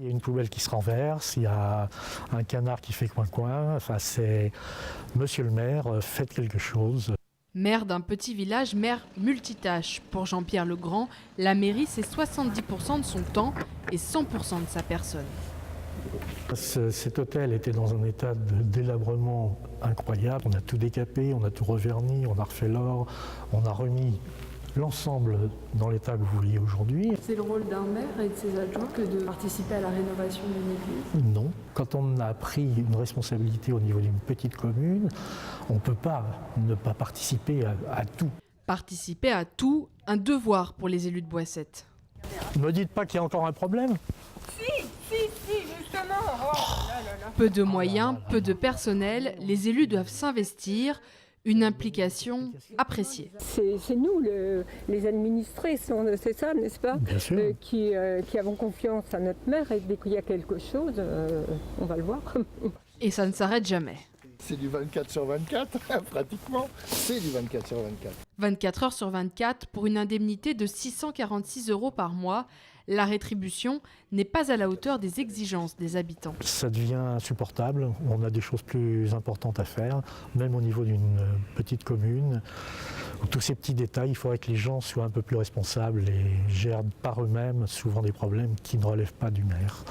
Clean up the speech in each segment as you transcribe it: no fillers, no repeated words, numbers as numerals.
Il y a une poubelle qui se renverse, il y a un canard qui fait coin-coin. Enfin, c'est Monsieur le maire, faites quelque chose. Maire d'un petit village, maire multitâche. Pour Jean-Pierre Legrand, la mairie, c'est 70% de son temps et 100% de sa personne. Cet hôtel était dans un état de délabrement incroyable. On a tout décapé, on a tout reverni, on a refait l'or, on a remis l'ensemble dans l'état que vous voyez aujourd'hui. C'est le rôle d'un maire et de ses adjoints que de participer à la rénovation d'une église? Non. Quand on a pris une responsabilité au niveau d'une petite commune, on ne peut pas ne pas participer à tout. Participer à tout, un devoir pour les élus de Boissette. Ne me dites pas qu'il y a encore un problème. Si, justement. Oh, là. Peu de moyens, peu de personnel, les élus doivent s'investir. Une implication appréciée. C'est nous, les administrés, c'est ça, n'est-ce pas? Bien sûr. Qui avons confiance à notre maire et dès qu'il y a quelque chose, on va le voir. Et ça ne s'arrête jamais. C'est du 24 sur 24, pratiquement. C'est du 24 sur 24. 24 heures sur 24 pour une indemnité de 646 € par mois. La rétribution n'est pas à la hauteur des exigences des habitants. Ça devient insupportable. On a des choses plus importantes à faire, même au niveau d'une petite commune. Tous ces petits détails, il faudrait que les gens soient un peu plus responsables et gèrent par eux-mêmes souvent des problèmes qui ne relèvent pas du maire.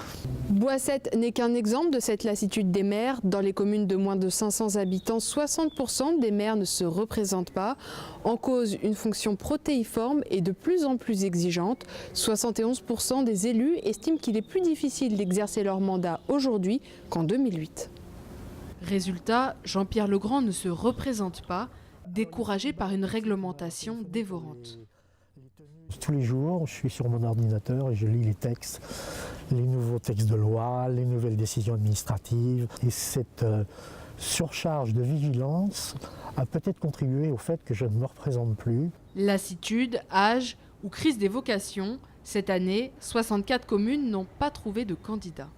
Boissette n'est qu'un exemple de cette lassitude des maires. Dans les communes de moins de 500 habitants, 60% des maires ne se représentent pas. En cause, une fonction protéiforme et de plus en plus exigeante. 71% des élus estiment qu'il est plus difficile d'exercer leur mandat aujourd'hui qu'en 2008. Résultat, Jean-Pierre Legrand ne se représente pas, découragé par une réglementation dévorante. Tous les jours, je suis sur mon ordinateur et je lis les textes, les nouveaux textes de loi, les nouvelles décisions administratives. Et cette surcharge de vigilance a peut-être contribué au fait que je ne me représente plus. Lassitude, âge ou crise des vocations, cette année, 64 communes n'ont pas trouvé de candidat.